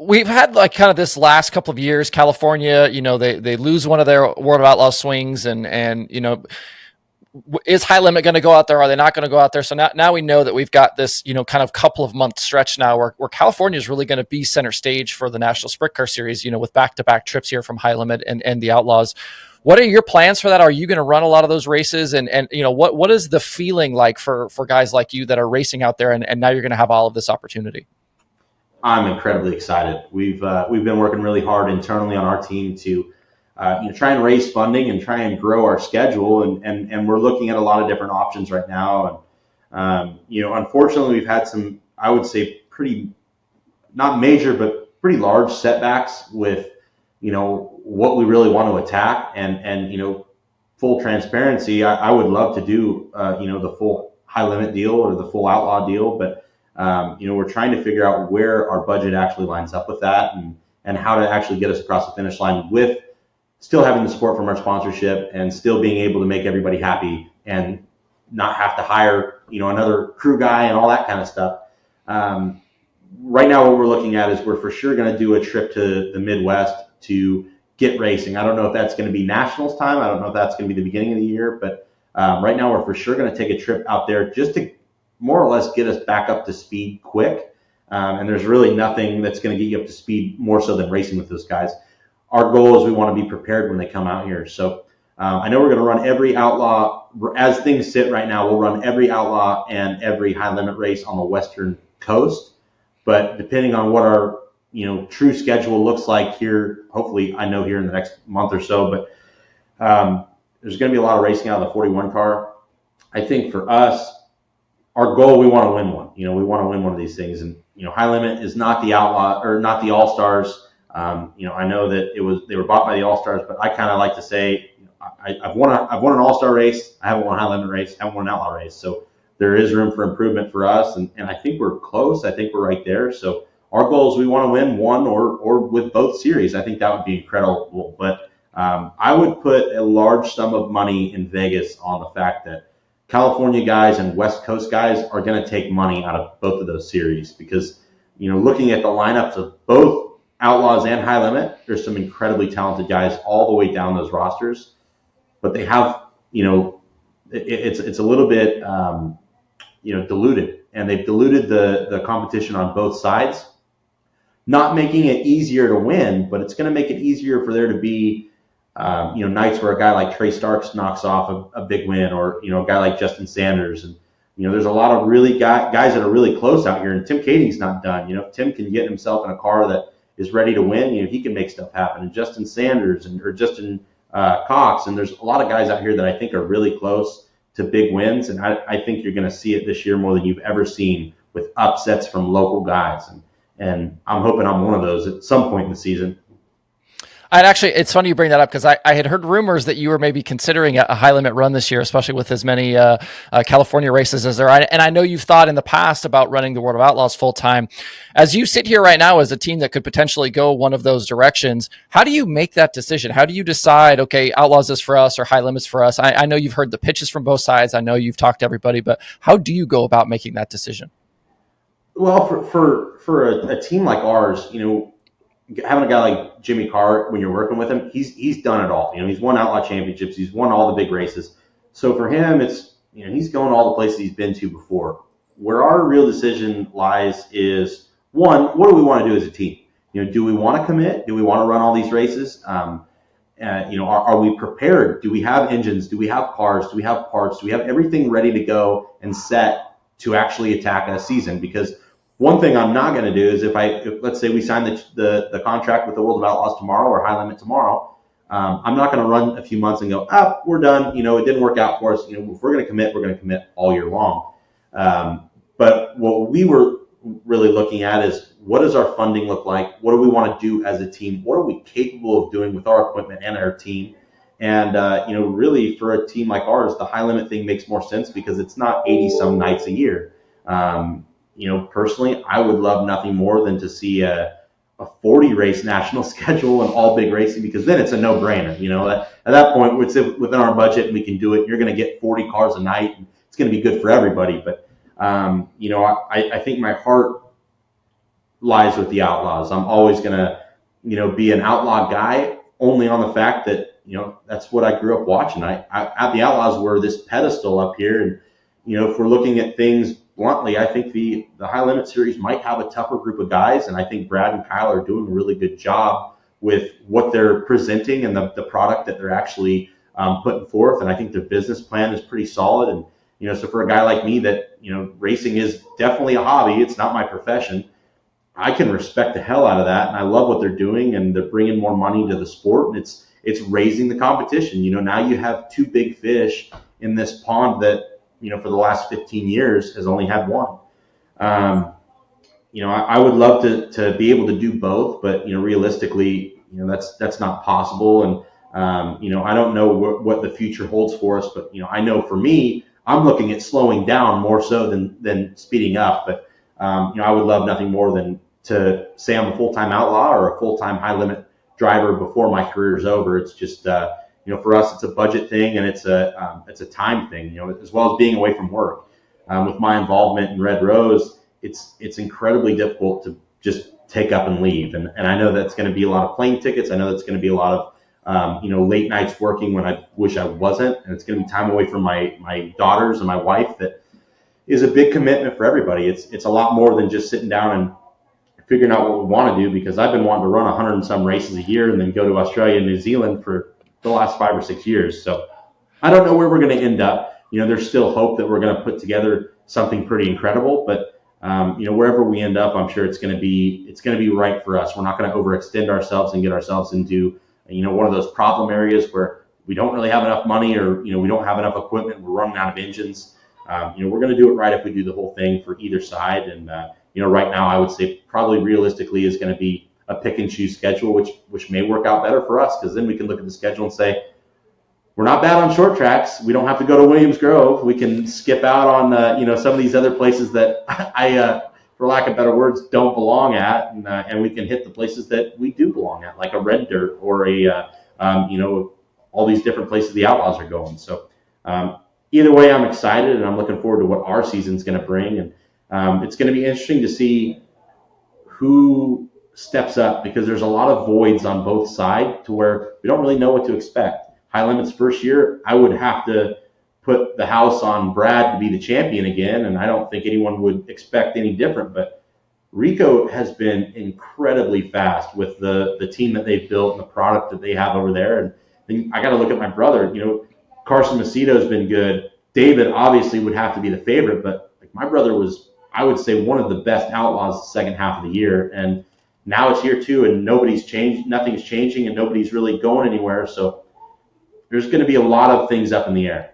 we've had like kind of this last couple of years, California, they lose one of their World of Outlaws swings and is High Limit going to go out there? Are they not going to go out there? So now we know that we've got this, kind of couple of month stretch now where California is really going to be center stage for the National Sprint Car Series, with back-to-back trips here from High Limit and the Outlaws. What are your plans for that? Are you going to run a lot of those races? And what is the feeling like for guys like you that are racing out there and now you're going to have all of this opportunity? I'm incredibly excited. We've been working really hard internally on our team to try and raise funding and try and grow our schedule, and we're looking at a lot of different options right now. And unfortunately, we've had some, I would say, pretty not major but pretty large setbacks with what we really want to attack. And full transparency, I would love to do the full High Limit deal or the full Outlaw deal, but we're trying to figure out where our budget actually lines up with that and how to actually get us across the finish line with still having the support from our sponsorship and still being able to make everybody happy and not have to hire, another crew guy and all that kind of stuff. Right now, what we're looking at is we're for sure going to do a trip to the Midwest to get racing. I don't know if that's going to be Nationals time. I don't know if that's going to be the beginning of the year, but right now we're for sure going to take a trip out there just to more or less get us back up to speed quick. And there's really nothing that's going to get you up to speed more so than racing with those guys. Our goal is we want to be prepared when they come out here. So I know we're going to run every Outlaw. As things sit right now, we'll run every Outlaw and every High Limit race on the Western Coast. But depending on what our true schedule looks like here, hopefully I know here in the next month or so, but there's going to be a lot of racing out of the 41 car. I think for us, our goal, we want to win one. We want to win one of these things. And, High Limit is not the Outlaw or not the All-Stars. I know that they were bought by the All-Stars, but I kind of like to say I've won an All-Star race. I haven't won a High Limit race. I haven't won an Outlaw race. So there is room for improvement for us. And I think we're close. I think we're right there. So our goal is we want to win one or with both series. I think that would be incredible. But I would put a large sum of money in Vegas on the fact that California guys and West Coast guys are going to take money out of both of those series because, looking at the lineups of both Outlaws and High Limit, there's some incredibly talented guys all the way down those rosters, but they have, it's a little bit, diluted, and they've diluted the competition on both sides, not making it easier to win, but it's going to make it easier for there to be, nights where a guy like Trey Starks knocks off a big win, or a guy like Justin Sanders, and there's a lot of really guys that are really close out here. And Tim Kading's not done. If Tim can get himself in a car that is ready to win, he can make stuff happen. And Justin Sanders or Justin Cox, and there's a lot of guys out here that I think are really close to big wins. And I think you're going to see it this year more than you've ever seen with upsets from local guys. And I'm hoping I'm one of those at some point in the season. And actually, it's funny you bring that up because I had heard rumors that you were maybe considering a High Limit run this year, especially with as many California races as there are. And I know you've thought in the past about running the World of Outlaws full time. As you sit here right now as a team that could potentially go one of those directions, how do you make that decision? How do you decide, okay, Outlaws is for us or High Limits for us? I know you've heard the pitches from both sides. I know you've talked to everybody, but how do you go about making that decision? Well, for a team like ours, having a guy like Jimmy Carr, when you're working with him, he's done it all. He's won Outlaw championships. He's won all the big races. So for him, it's, he's going all the places he's been to before. Where our real decision lies is, one, what do we want to do as a team? Do we want to commit? Do we want to run all these races? Are we prepared? Do we have engines? Do we have cars? Do we have parts? Do we have everything ready to go and set to actually attack a season? Because one thing I'm not going to do is if let's say we sign the contract with the World of Outlaws tomorrow or High Limit tomorrow, I'm not going to run a few months and go, we're done. It didn't work out for us. If we're going to commit, we're going to commit all year long. But what we were really looking at is, what does our funding look like? What do we want to do as a team? What are we capable of doing with our equipment and our team? And, really for a team like ours, the High Limit thing makes more sense because it's not 80 some nights a year. Personally, I would love nothing more than to see a 40 race national schedule and all big racing, because then it's a no-brainer. At that point, it's within our budget and we can do it. You're going to get 40 cars a night, and it's going to be good for everybody. But I think my heart lies with the Outlaws. I'm always going to, be an Outlaw guy only on the fact that, that's what I grew up watching. I at the Outlaws were this pedestal up here. And, if we're looking at things bluntly, I think the High Limit Series might have a tougher group of guys. And I think Brad and Kyle are doing a really good job with what they're presenting and the product that they're actually putting forth. And I think the business plan is pretty solid. And, so for a guy like me that, racing is definitely a hobby, it's not my profession, I can respect the hell out of that. And I love what they're doing, and they're bringing more money to the sport, and it's raising the competition. Now you have two big fish in this pond that, for the last 15 years has only had one. I would love to be able to do both, but, realistically, that's not possible. And, I don't know what the future holds for us, but, I know for me, I'm looking at slowing down more so than speeding up. But, I would love nothing more than to say I'm a full-time outlaw or a full-time high limit driver before my career is over. It's just, for us, it's a budget thing, and it's a time thing, as well as being away from work. With my involvement in Red Rose, it's incredibly difficult to just take up and leave. And I know that's going to be a lot of plane tickets. I know that's going to be a lot of, late nights working when I wish I wasn't. And it's going to be time away from my daughters and my wife that is a big commitment for everybody. It's a lot more than just sitting down and figuring out what we want to do, because I've been wanting to run 100 and some races a year and then go to Australia and New Zealand for the last 5 or 6 years. So I don't know where we're going to end up. There's still hope that we're going to put together something pretty incredible, but wherever we end up, I'm sure it's going to be right for us. We're not going to overextend ourselves and get ourselves into, one of those problem areas where we don't really have enough money, or, we don't have enough equipment. We're running out of engines. We're going to do it right if we do the whole thing for either side. And, right now I would say probably realistically is going to be a pick and choose schedule, which may work out better for us, because then we can look at the schedule and say, we're not bad on short tracks. We don't have to go to Williams Grove. We can skip out on, some of these other places that I, for lack of better words, don't belong at. And we can hit the places that we do belong at, like a Red Dirt or all these different places the Outlaws are going. So either way, I'm excited, and I'm looking forward to what our season's going to bring. And it's going to be interesting to see who steps up, because there's a lot of voids on both sides to where we don't really know what to expect. High Limit's first year, I would have to put the house on Brad to be the champion again, and I don't think anyone would expect any different. But Rico has been incredibly fast with the team that they've built and the product that they have over there. And then I got to look at my brother. Carson Macedo has been good. David obviously would have to be the favorite, but my brother was, I would say, one of the best outlaws the second half of the year. And now it's year two, and nothing's changing, and nobody's really going anywhere. So there's going to be a lot of things up in the air.